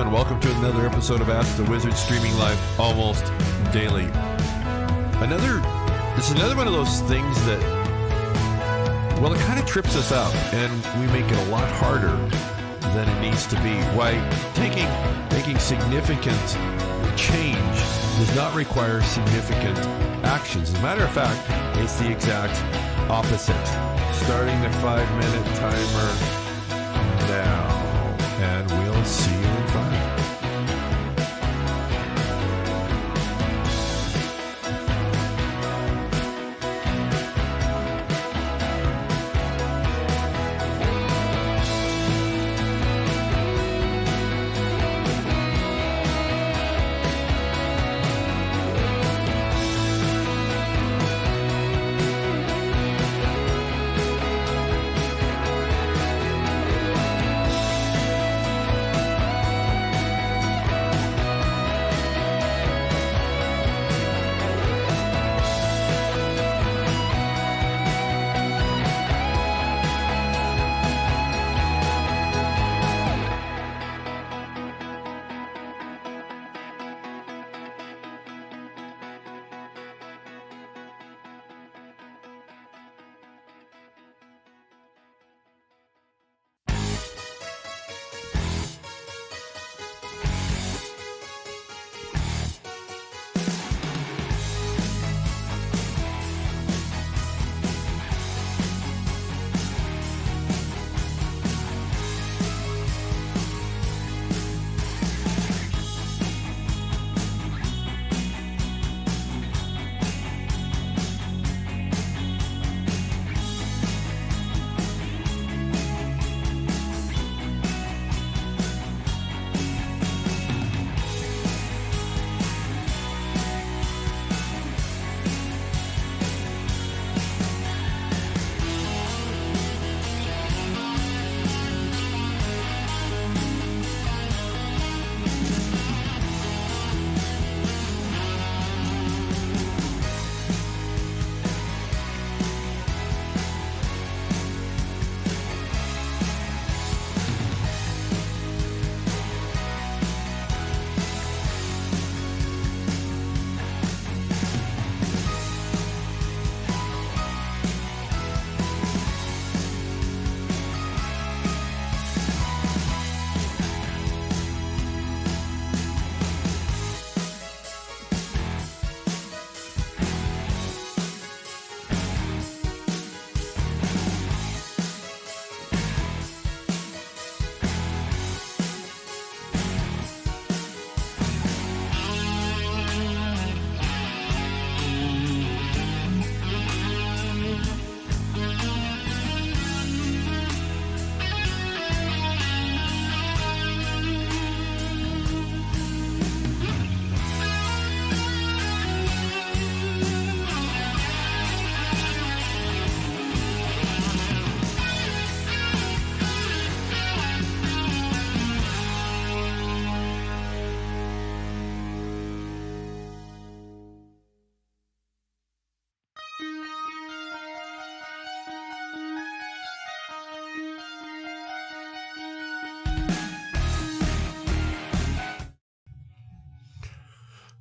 and welcome to another episode of Ask the Wizard, streaming live almost daily. This is another one of those things that, well, it kind of trips us up, and we make it a lot harder than it needs to be. Why making significant change does not require significant actions. As a matter of fact, it's the exact opposite. Starting the 5-minute timer now. And we'll see you in 5.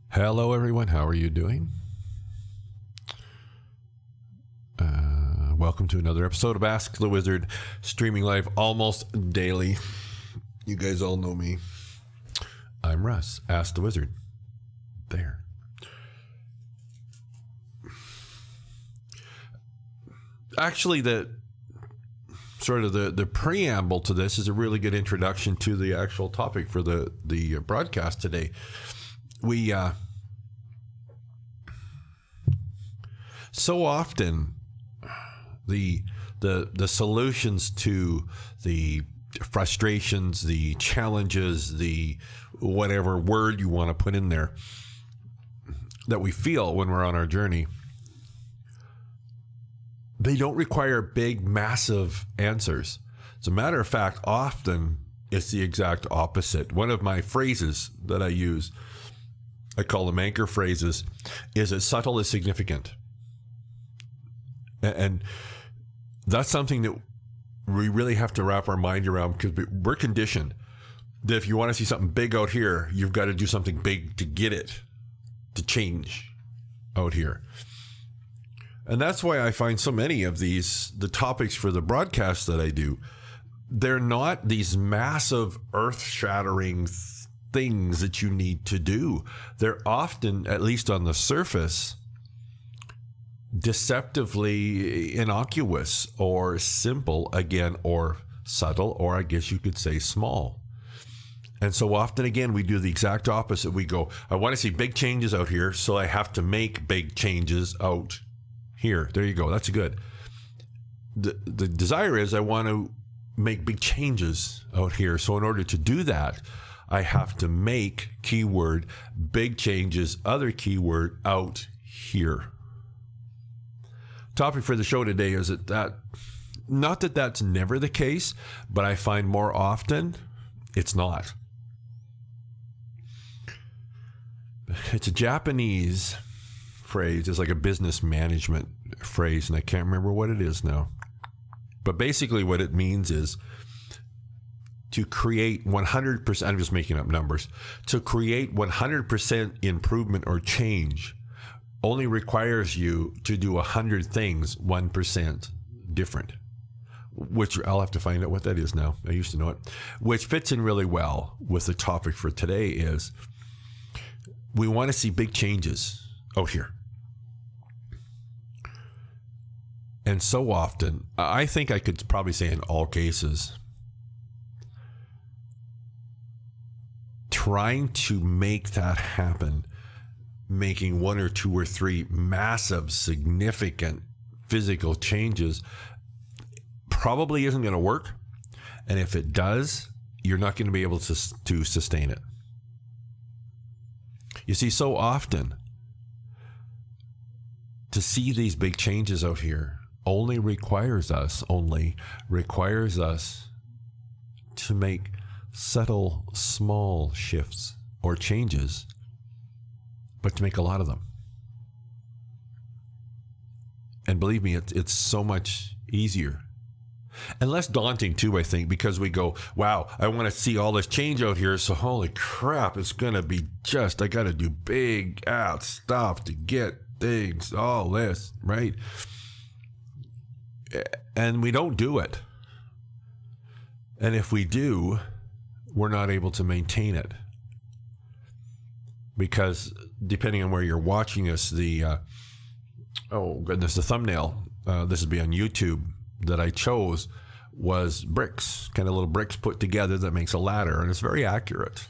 Hello, everyone. How are you doing? Welcome to another episode of Ask the Wizard, streaming live almost daily. You guys all know me. I'm Russ, Ask the Wizard. There. Actually, the preamble to this is a really good introduction to the actual topic for the broadcast today. We so often the solutions to the frustrations, the challenges, the whatever word you want to put in there that we feel when we're on our journey, they don't require big, massive answers. As a matter of fact, often it's the exact opposite. One of my phrases that I use, I call them anchor phrases, is as subtle as significant. And that's something that we really have to wrap our mind around, because we're conditioned that if you want to see something big out here, you've got to do something big to get it to change out here. And that's why I find so many of the topics for the broadcasts that I do, they're not these massive earth-shattering things that you need to do. They're often, at least on the surface, deceptively innocuous or simple, again, or subtle, or I guess you could say small. And so often, again, we do the exact opposite. We go, I want to see big changes out here, so I have to make big changes out here. There you go. That's good. The desire is I want to make big changes out here. So in order to do that, I have to make, keyword, big changes, other keyword, out here. Topic for the show today is that not that that's never the case, but I find more often it's not. It's a Japanese phrase. It's like a business management phrase, and I can't remember what it is now. But basically what it means is to create 100%, I'm just making up numbers, to create 100% improvement or change only requires you to do 100 things 1% different, which I'll have to find out what that is now. I used to know it, which fits in really well with the topic for today is we want to see big changes out here. And so often, I think I could probably say in all cases, trying to make that happen, making 1 or 2 or 3 massive, significant physical changes probably isn't going to work. And if it does, you're not going to be able to sustain it. You see, so often, to see these big changes out here only requires us to make subtle, small shifts or changes, but to make a lot of them. And believe me, it's so much easier. And less daunting too, I think, because we go, wow, I want to see all this change out here, so holy crap, it's going to be just, I got to do big stuff to get things, all this, right? And we don't do it. And if we do, we're not able to maintain it. Because depending on where you're watching this, the thumbnail, this would be on YouTube, that I chose was bricks, kind of little bricks put together that makes a ladder, and it's very accurate.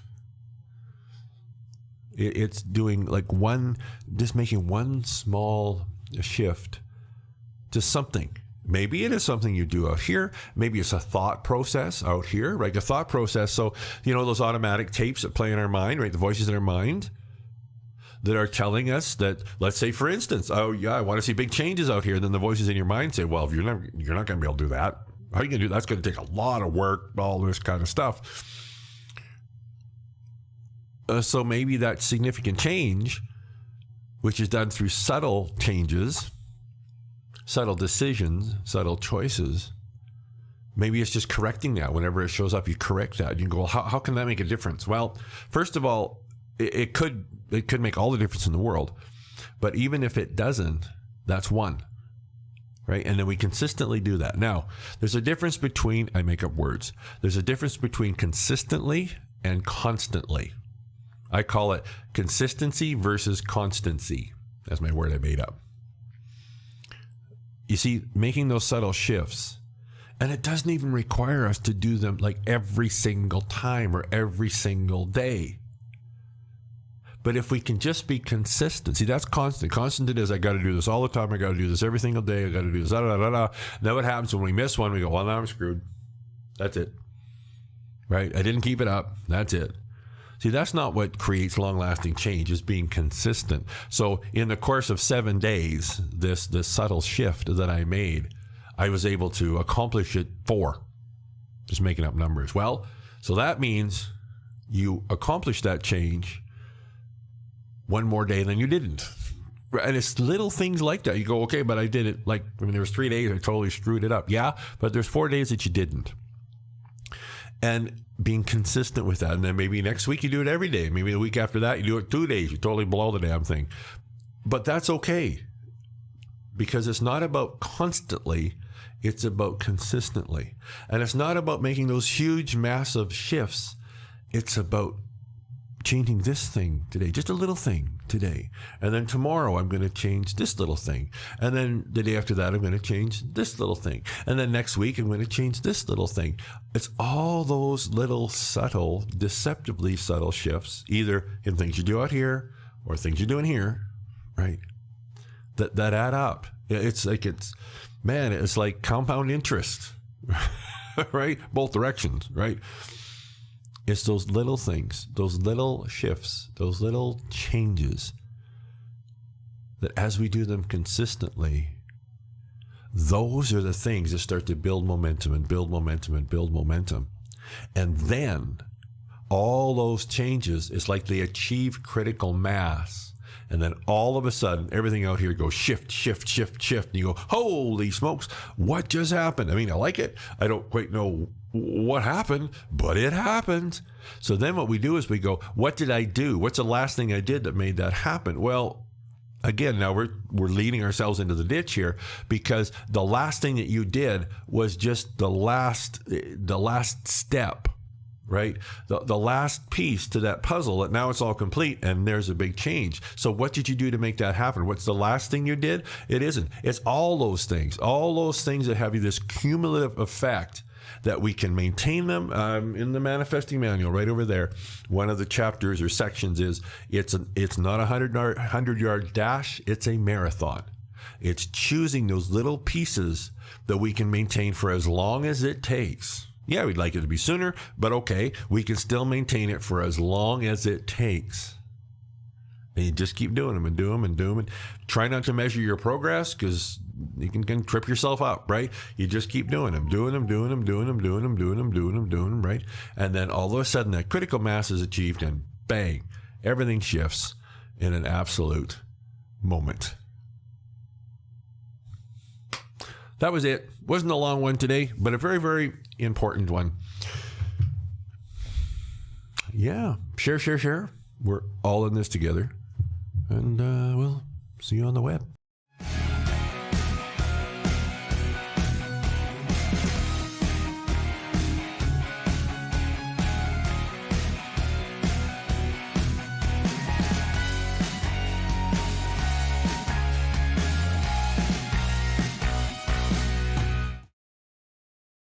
It's doing like just making one small shift to something. Maybe it is something you do out here. Maybe it's a thought process out here, right? A thought process. So, those automatic tapes that play in our mind, right? The voices in our mind that are telling us that, let's say, for instance, oh yeah, I want to see big changes out here. And then the voices in your mind say, well, you're not going to be able to do that. How are you going to do that? That's going to take a lot of work, all this kind of stuff. So maybe that significant change, which is done through subtle changes, subtle decisions, subtle choices, maybe it's just correcting that. Whenever it shows up, you correct that. You can go, well, how can that make a difference? Well, first of all, it could make all the difference in the world. But even if it doesn't, that's one, right? And then we consistently do that. Now, there's a difference between, I make up words. There's a difference between consistently and constantly. I call it consistency versus constancy. That's my word I made up. You see, making those subtle shifts, and it doesn't even require us to do them like every single time or every single day. But if we can just be consistent, see, that's constant. Constant it is, I got to do this all the time. I got to do this every single day. I got to do this, Then what happens when we miss one? We go, well, now I'm screwed. That's it. Right? I didn't keep it up. That's it. See, that's not what creates long-lasting change, is being consistent. So in the course of 7 days, this subtle shift that I made, I was able to accomplish it 4. Just making up numbers. Well, so that means you accomplished that change 1 more day than you didn't. And it's little things like that. You go, okay, but I did it there was 3 days I totally screwed it up. Yeah, but there's 4 days that you didn't. and being consistent with that. And then maybe next week you do it every day. Maybe the week after that you do it 2 days. You totally blow the damn thing. But that's okay, because it's not about constantly, it's about consistently. And it's not about making those huge, massive shifts. It's about changing this thing today, just a little thing today. And then tomorrow I'm going to change this little thing. And then the day after that, I'm going to change this little thing. And then next week, I'm going to change this little thing. It's all those little subtle, deceptively subtle shifts, either in things you do out here or things you're doing here, right? That add up. It's like compound interest, right? Both directions, right? It's those little things, those little shifts, those little changes that as we do them consistently, those are the things that start to build momentum and build momentum and build momentum. And then all those changes, it's like they achieve critical mass. And then all of a sudden, everything out here goes shift, shift, shift, shift. And you go, holy smokes, what just happened? I mean, I like it. I don't quite know what happened, but it happened. So then what we do is we go, what did I do? What's the last thing I did that made that happen? Well, again, now we're leading ourselves into the ditch here, because the last thing that you did was just the last step, right? The last piece to that puzzle, that now it's all complete and there's a big change. So what did you do to make that happen? What's the last thing you did? It isn't. It's all those things that have you this cumulative effect that we can maintain them. In the manifesting manual right over there, one of the chapters or sections is it's not a 100-yard dash, it's a marathon. It's choosing those little pieces that we can maintain for as long as it takes. Yeah, we'd like it to be sooner, but okay, we can still maintain it for as long as it takes. And you just keep doing them and do them and do them. And try not to measure your progress, because you can trip yourself up, right? You just keep doing them, right? And then all of a sudden that critical mass is achieved and bang, everything shifts in an absolute moment. That was it. Wasn't a long one today, but a very, very important one. Yeah, share. We're all in this together. And we'll see you on the web.